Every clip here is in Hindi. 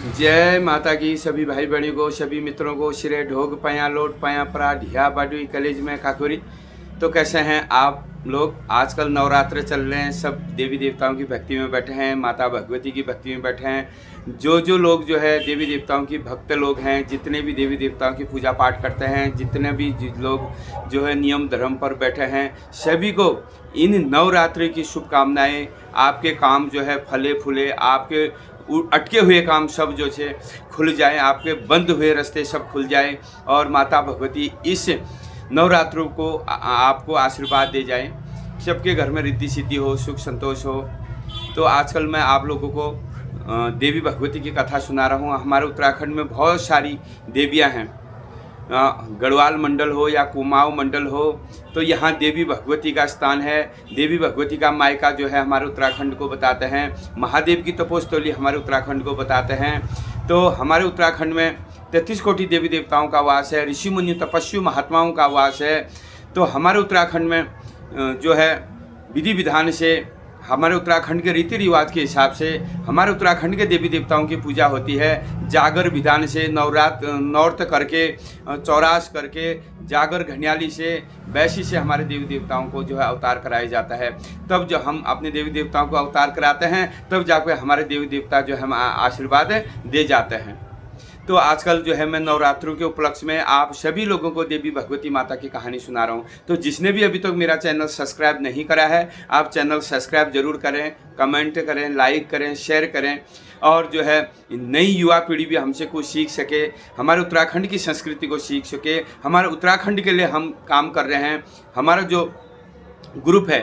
जय माता की सभी भाई बहनों को, सभी मित्रों को। सिरे ढोग पया लोट पया परा ढिया बाडुई कलेज में काकुरी। तो कैसे हैं आप लोग? आजकल नवरात्र चल रहे हैं, सब देवी देवताओं की भक्ति में बैठे हैं, माता भगवती की भक्ति में बैठे हैं। जो लोग जो है देवी देवताओं की भक्त लोग हैं, जितने भी देवी देवताओं की पूजा पाठ करते हैं, जितने भी लोग जो है नियम धर्म पर बैठे हैं, सभी को इन नवरात्रि की शुभकामनाएं। आपके काम जो है फले फूले, आपके अटके हुए काम सब जो है खुल जाए, आपके बंद हुए रास्ते सब खुल जाए और माता भगवती इस नवरात्रों को आपको आशीर्वाद दे जाए, सबके घर में रिद्धि सिद्धि हो, सुख संतोष हो। तो आजकल मैं आप लोगों को देवी भगवती की कथा सुना रहा हूँ। हमारे उत्तराखंड में बहुत सारी देवियाँ हैं, गढ़वाल मंडल हो या कुमाऊं मंडल हो, तो यहाँ देवी भगवती का स्थान है। देवी भगवती का मायका जो है हमारे उत्तराखंड को बताते हैं। महादेव की तपोस्थली हमारे उत्तराखंड को बताते हैं। तो हमारे उत्तराखंड में 33 कोटि देवी देवताओं का वास है, ऋषि मुनि तपस्वी महात्माओं का वास है। तो हमारे उत्तराखंड में जो है विधि विधान से, हमारे उत्तराखंड के रीति रिवाज के हिसाब से हमारे उत्तराखंड के देवी देवताओं की पूजा होती है। जागर विधान से, नौरत करके, चौरास करके, जागर घनियाली से, बैसी से हमारे देवी देवताओं को जो है अवतार कराया जाता है। तब जब हम अपने देवी देवताओं को अवतार कराते हैं, तब जाकर हमारे देवी देवता जो है आशीर्वाद दे जाते हैं। तो आजकल जो है मैं नवरात्रों के उपलक्ष्य में आप सभी लोगों को देवी भगवती माता की कहानी सुना रहा हूँ। तो जिसने भी अभी तक मेरा चैनल सब्सक्राइब नहीं करा है, आप चैनल सब्सक्राइब जरूर करें, कमेंट करें, लाइक करें, शेयर करें। और जो है नई युवा पीढ़ी भी हमसे कुछ सीख सके, हमारे उत्तराखंड की संस्कृति को सीख सके। हमारे उत्तराखंड के लिए हम काम कर रहे हैं। हमारा जो ग्रुप है,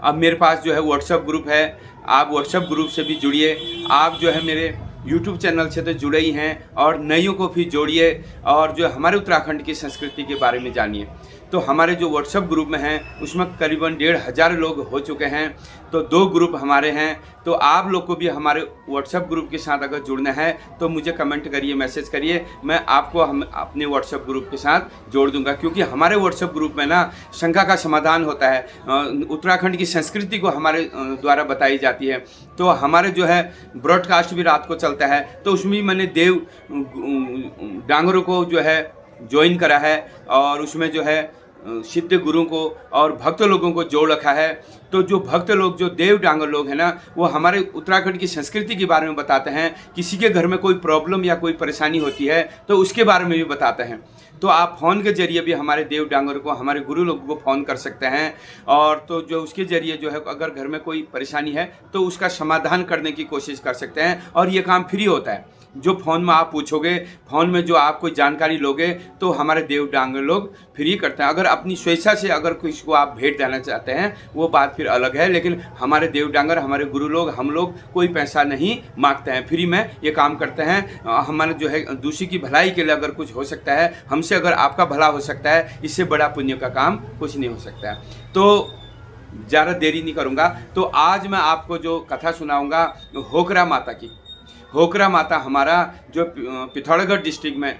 अब मेरे पास जो है व्हाट्सएप ग्रुप है, आप व्हाट्सएप ग्रुप से भी जुड़िए। आप जो है मेरे यूट्यूब चैनल से तो जुड़े ही हैं, और नइयों को भी जोड़िए और जो हमारे उत्तराखंड की संस्कृति के बारे में जानिए। तो हमारे जो व्हाट्सएप ग्रुप में हैं उसमें करीबन 1500 लोग हो चुके हैं। तो 2 ग्रुप हमारे हैं। तो आप लोग को भी हमारे व्हाट्सएप ग्रुप के साथ अगर जुड़ना है तो मुझे कमेंट करिए, मैसेज करिए, मैं आपको हम अपने व्हाट्सएप ग्रुप के साथ जोड़ दूंगा। क्योंकि हमारे व्हाट्सएप ग्रुप में ना शंका का समाधान होता है, उत्तराखंड की संस्कृति को हमारे द्वारा बताई जाती है। तो हमारे जो है ब्रॉडकास्ट भी रात को चलता है, तो उसमें भी मैंने देव डांगरों को जो है ज्वाइन करा है, और उसमें जो है सिद्ध गुरु को और भक्त लोगों को जोड़ रखा है। तो जो भक्त लोग, जो देव डांगर लोग हैं ना, वो हमारे उत्तराखंड की संस्कृति के बारे में बताते हैं। किसी के घर में कोई प्रॉब्लम या कोई परेशानी होती है तो उसके बारे में भी बताते हैं। तो आप फ़ोन के जरिए भी हमारे देव डांगर को, हमारे गुरु लोगों को फ़ोन कर सकते हैं। और तो जो उसके ज़रिए जो है अगर घर में कोई परेशानी है तो उसका समाधान करने की कोशिश कर सकते हैं, और ये काम फ्री होता है। जो फ़ोन में आप पूछोगे, फ़ोन में जो आप कोई जानकारी लोगे, तो हमारे देव डांगर लोग फ्री करते हैं। अगर अपनी स्वेच्छा से अगर किसी को आप भेंट देना चाहते हैं वो बात फिर अलग है, लेकिन हमारे देव डांगर, हमारे गुरु लोग, हम लोग कोई पैसा नहीं मांगते हैं, फ्री में ये काम करते हैं। हमारे जो है दूसरी की भलाई के लिए अगर कुछ हो सकता है, हमसे अगर आपका भला हो सकता है, इससे बड़ा पुण्य का काम कुछ नहीं हो सकता है। तो ज़्यादा देरी नहीं करूँगा। तो आज मैं आपको जो कथा सुनाऊँगा होकरा माता की। होकरा माता हमारा जो पिथौरागढ़ डिस्ट्रिक्ट में,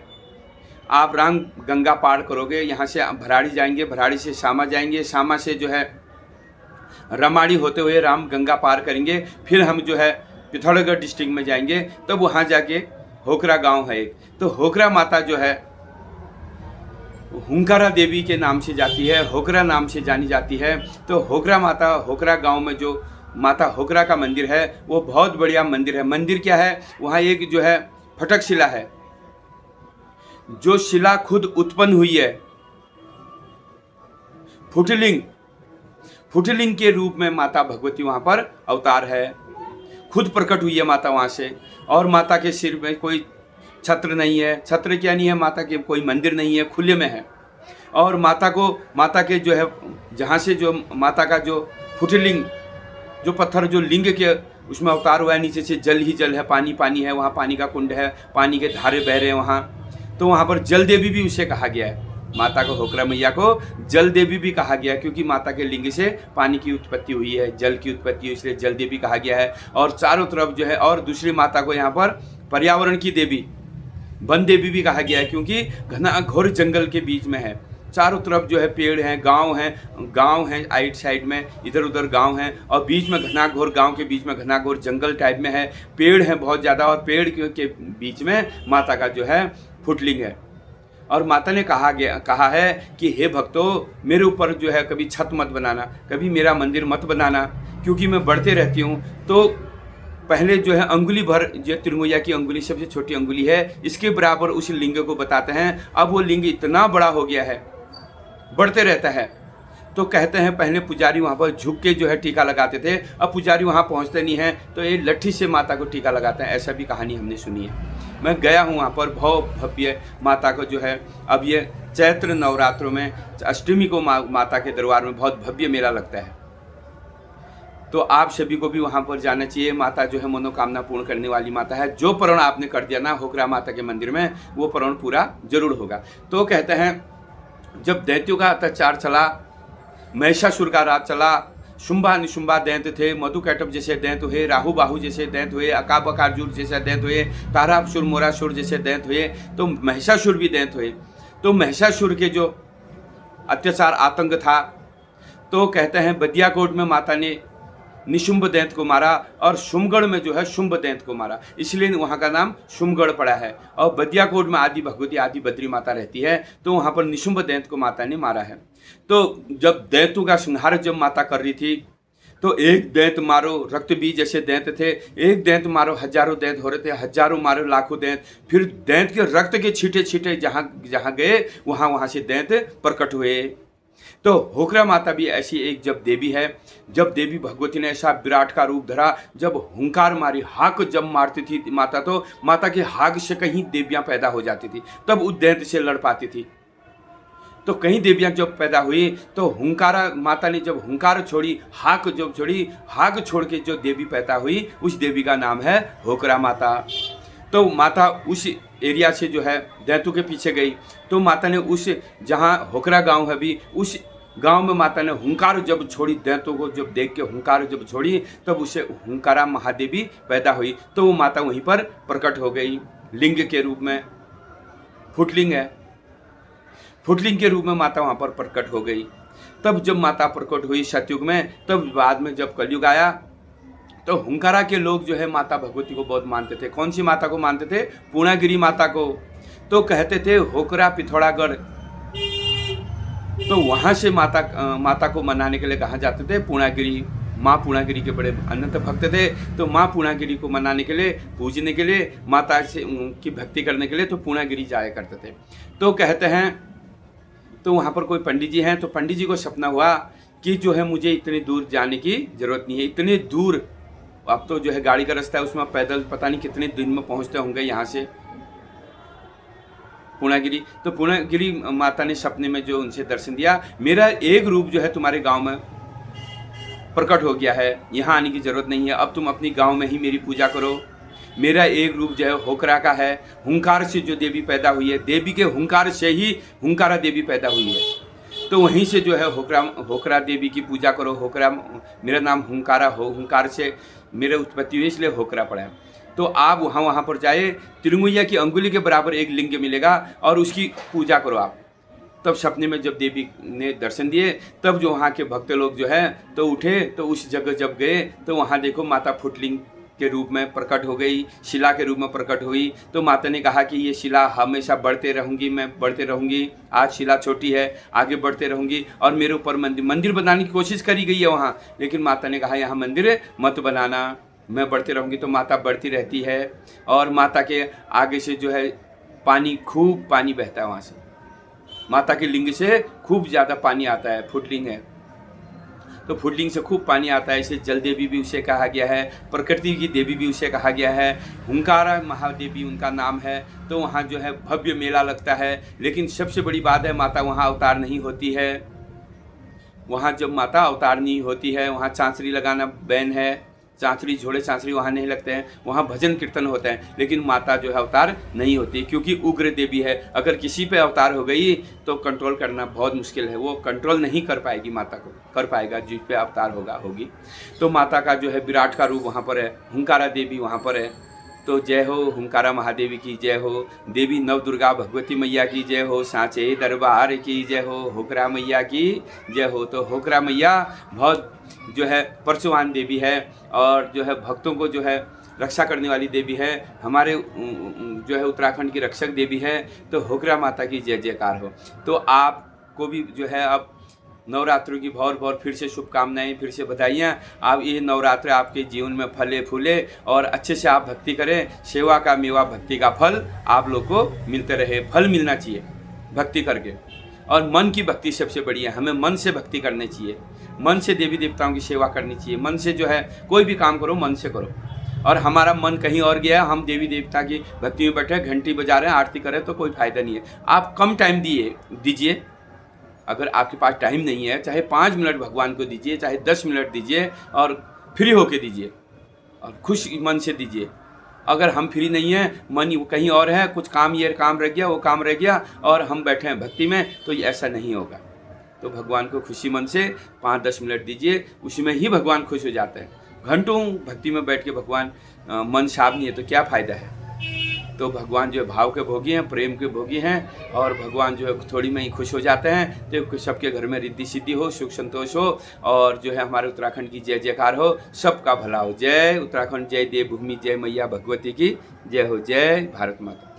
आप राम गंगा पार करोगे, यहाँ से आप भराड़ी जाएंगे, भराड़ी से शामा जाएंगे, शामा से जो है रमाड़ी होते हुए राम गंगा पार करेंगे, फिर हम जो है पिथौरागढ़ डिस्ट्रिक्ट में जाएंगे। तब वहाँ जाके होकरा गांव है एक। तो होकरा माता जो है हुंकारा देवी के नाम से जाती है, होकरा नाम से जानी जाती है। तो होकरा माता, होकरा गांव में जो माता होकरा का मंदिर है वो बहुत बढ़िया मंदिर है। मंदिर क्या है, वहाँ एक जो है फटक शिला है, जो शिला खुद उत्पन्न हुई है। फुटलिंग के रूप में माता भगवती वहाँ पर अवतार है, खुद प्रकट हुई है माता वहाँ से। और माता के सिर में कोई छत्र नहीं है, छत्र क्या नहीं है, माता के कोई मंदिर नहीं है, खुले में है। और माता के जो है, जहाँ से जो माता का जो फुटलिंग, जो पत्थर, जो लिंग के उसमें अवतार हुआ है, नीचे से जल ही जल है, पानी पानी है, वहाँ पानी का कुंड है, पानी के धारे बह रहे हैं वहाँ। तो वहाँ पर जल देवी भी उसे कहा गया है। माता को, होकरा मैया को जल देवी भी कहा गया है, क्योंकि माता के लिंग से पानी की उत्पत्ति हुई है, जल की उत्पत्ति हुई, इसलिए जल देवी कहा गया है। और चारों तरफ जो है, और दूसरी माता को यहाँ पर पर्यावरण की देवी, वन देवी भी कहा गया है, क्योंकि घना घोर जंगल के बीच में है। चारों तरफ जो है पेड़ हैं, गांव हैं आइट साइड में, इधर उधर गांव हैं, और बीच में घनाघोर, गांव के बीच में घनाघोर जंगल टाइप में है, पेड़ हैं बहुत ज़्यादा, और पेड़ के बीच में माता का जो है फुटलिंग है। और माता ने कहा है कि हे भक्तों, मेरे ऊपर जो है कभी छत मत बनाना, कभी मेरा मंदिर मत बनाना, क्योंकि मैं बढ़ते रहती हूँ। तो पहले जो है अंगुली भर, जो त्रिमुया की अंगुली सबसे छोटी अंगुली है, इसके बराबर उस लिंग को बताते हैं। अब वो लिंग इतना बड़ा हो गया है, बढ़ते रहता है। तो कहते हैं पहले पुजारी वहाँ पर झुक के जो है टीका लगाते थे, अब पुजारी वहाँ पहुँचते नहीं हैं, तो ये लट्ठी से माता को टीका लगाते हैं। ऐसा भी कहानी हमने सुनी है। मैं गया हूँ वहाँ पर, बहुत भव्य माता को जो है, अब ये चैत्र नवरात्रों में अष्टमी को माता के दरबार में बहुत भव्य मेला लगता है। तो आप सभी को भी वहाँ पर जाना चाहिए। माता जो है मनोकामना पूर्ण करने वाली माता है। जो प्रण आपने कर दिया ना होकरा माता के मंदिर में, वो प्रण पूरा जरूर होगा। तो कहते हैं जब दैत्यों का अत्याचार चला, महिषासुर का राज चला, शुंभा निशुंभा दैत्य थे, मधुकैटभ जैसे दैत्य हुए, राहु बाहु जैसे दैत्य हुए, अकाबकार्जुर जैसे दैत्य हुए, तारासुर मोरासुर जैसे दैत्य हुए, तो महिषासुर भी दैत्य हुए। तो महिषासुर के जो अत्याचार आतंक था, तो कहते हैं बदियाकोट में माता ने निशुंभ दैत्य को मारा, और शुंभगढ़ में जो है शुंभ दैत्य को मारा, इसलिए वहाँ का नाम शुंभगढ़ पड़ा है। और बदियाकोट में आदि भगवती आदि बद्री माता रहती है, तो वहाँ पर निशुंभ दैत्य को माता ने मारा है। तो जब दैत्यों का संहार जब माता कर रही थी, तो एक दैत्य मारो, रक्त बीज जैसे दैत्य थे, एक दैत्य मारो हजारों दैत्य हो रहे थे, हजारों मारो लाखों दैत्य, फिर दैत्य के रक्त के छींटे छींटे जहाँ जहाँ गए वहाँ से दैत्य प्रकट हुए। तो होकरा माता भी ऐसी एक जब देवी है, जब देवी भगवती ने ऐसा विराट का रूप धरा, जब हुंकार मारी, हाक जब मारती थी माता, तो माता के हाक से कहीं देवियां पैदा हो जाती थी, तब उस दैत्य से लड़ पाती थी। तो कहीं देवियां जब पैदा हुई, तो हुंकारा माता ने जब हुंकार छोड़ी, हाक जब छोड़ी, हाक छोड़ के जो देवी पैदा हुई, उस देवी का नाम है होकरा माता। तो माता उस एरिया से जो है दैत्यों के पीछे गई, तो माता ने उस जहाँ होकरा गांव है भी, उस गांव में माता ने हुंकार जब छोड़ी, दैत्यों को जब देख के हुंकार जब छोड़ी, तब उसे हुंकारा महादेवी पैदा हुई। तो वो माता वहीं पर प्रकट हो गई लिंग के रूप में, फुटलिंग है, फुटलिंग के रूप में माता वहाँ पर प्रकट हो गई। तब जब माता प्रकट हुई सतयुग में, तब बाद में जब कलयुग आया, तो हुंकारा के लोग जो है माता भगवती को बहुत मानते थे। कौन सी माता को मानते थे? पूर्णागिरी माता को। तो कहते थे होकरा पिथौरागढ़, तो वहाँ से माता को मनाने के लिए कहाँ जाते थे? पूर्णागिरी। माँ पूर्णागिरी के बड़े अनंत भक्त थे, तो माँ पूर्णागिरी को मनाने के लिए, पूजने के लिए, माता से की भक्ति करने के लिए तो पूर्णागिरी जाया करते थे। तो कहते हैं, तो वहाँ पर कोई पंडित जी हैं, तो पंडित जी को सपना हुआ कि जो है मुझे इतनी दूर जाने की ज़रूरत नहीं है, इतनी दूर, अब तो जो है गाड़ी का रास्ता है, उसमें पैदल पता नहीं कितने दिन में पहुँचते होंगे यहाँ से पूर्णागिरी। तो पूर्णागिरी माता ने सपने में जो उनसे दर्शन दिया, मेरा एक रूप जो है तुम्हारे गांव में प्रकट हो गया है, यहाँ आने की ज़रूरत नहीं है, अब तुम अपनी गांव में ही मेरी पूजा करो। मेरा एक रूप जो है होकरा का है, हुंकार से जो देवी पैदा हुई है, देवी के हुंकार से ही हुंकारा देवी पैदा हुई है। तो वहीं से जो है होकरा देवी की पूजा करो। होकरा, मेरा नाम हुंकारा हो, हुंकार से मेरे उत्पत्ति हुई, इसलिए होकरा पड़ा है। तो आप वहाँ पर जाए, त्रिमुया की अंगुली के बराबर एक लिंग मिलेगा और उसकी पूजा करो आप। तब सपने में जब देवी ने दर्शन दिए, तब जो वहाँ के भक्त लोग जो है तो उठे, तो उस जगह जब गए, तो वहाँ देखो माता फुटलिंग के रूप में प्रकट हो गई, शिला के रूप में प्रकट हुई। तो माता ने कहा कि ये शिला हमेशा बढ़ते रहूँगी, मैं बढ़ते रहूँगी, आज शिला छोटी है, आगे बढ़ते रहूँगी। और मेरे ऊपर मंदिर बनाने की कोशिश करी गई है वहाँ, लेकिन माता ने कहा यहाँ मंदिर मत बनाना, मैं बढ़ते रहूँगी। तो माता बढ़ती रहती है, और माता के आगे से जो है पानी, खूब पानी बहता है वहाँ से, माता के लिंग से खूब ज़्यादा पानी आता है, फुटलिंग है तो फुटलिंग से खूब पानी आता है। इसे जल देवी भी उसे कहा गया है, प्रकृति की देवी भी उसे कहा गया है, हुंकारा महादेवी उनका नाम है। तो वहाँ जो है भव्य मेला लगता है। लेकिन सबसे बड़ी बात है, माता वहाँ अवतार नहीं होती है। वहाँ जब माता अवतार नहीं होती है, वहाँ चांचरी लगाना बैन है, चांचरी झोड़े चांचरी वहाँ नहीं लगते हैं, वहाँ भजन कीर्तन होते हैं। लेकिन माता जो है अवतार नहीं होती, क्योंकि उग्र देवी है। अगर किसी पे अवतार हो गई तो कंट्रोल करना बहुत मुश्किल है, वो कंट्रोल नहीं कर पाएगी, माता को कर पाएगा जिस पे अवतार होगी। तो माता का जो है विराट का रूप वहाँ पर है, हुंकारा देवी वहाँ पर है। तो जय हो हुंकारा महादेवी की जय हो, देवी नव दुर्गा भगवती मैया की जय हो, सांचे दरबार की जय हो, होकरा मैया की जय हो। तो होकरा मैया बहुत जो है परशुवान देवी है और जो है भक्तों को जो है रक्षा करने वाली देवी है, हमारे जो है उत्तराखंड की रक्षक देवी है। तो होकरा माता की जय जयकार हो। तो आपको भी जो है अब नवरात्रों की बहुत बहुत फिर से शुभकामनाएं, फिर से बधाइयाँ। आप ये नवरात्र आपके जीवन में फले फूले और अच्छे से आप भक्ति करें। सेवा का मेवा भक्ति का फल आप लोग को मिलते रहे, फल मिलना चाहिए भक्ति करके। और मन की भक्ति सबसे बड़ी है, हमें मन से भक्ति करनी चाहिए, मन से देवी देवताओं की सेवा करनी चाहिए, मन से जो है कोई भी काम करो मन से करो। और हमारा मन कहीं और गया, हम देवी देवता की भक्ति में बैठे घंटी बजा रहे हैं, आरती करें तो कोई फायदा नहीं है। आप कम टाइम दीजिए, अगर आपके पास टाइम नहीं है चाहे 5 मिनट भगवान को दीजिए, चाहे 10 मिनट दीजिए और फ्री होके दीजिए और खुश मन से दीजिए। अगर हम फ्री नहीं हैं, मन कहीं और है, कुछ काम ये काम रह गया वो काम रह गया और हम बैठे हैं भक्ति में, तो ये ऐसा नहीं होगा। तो भगवान को खुशी मन से 5-10 मिनट दीजिए, उसमें ही भगवान खुश हो जाते हैं। घंटों भक्ति में बैठ के भगवान मन साफ नहीं है तो क्या फ़ायदा है। तो भगवान जो है भाव के भोगी हैं, प्रेम के भोगी हैं और भगवान जो है थोड़ी में ही खुश हो जाते हैं। तो सबके घर में रिद्धि सिद्धि हो, सुख संतोष हो और जो है हमारे उत्तराखंड की जय जयकार हो, सबका भला हो। जय उत्तराखंड, जय देवभूमि, जय मैया भगवती की जय हो। जय भारत माता।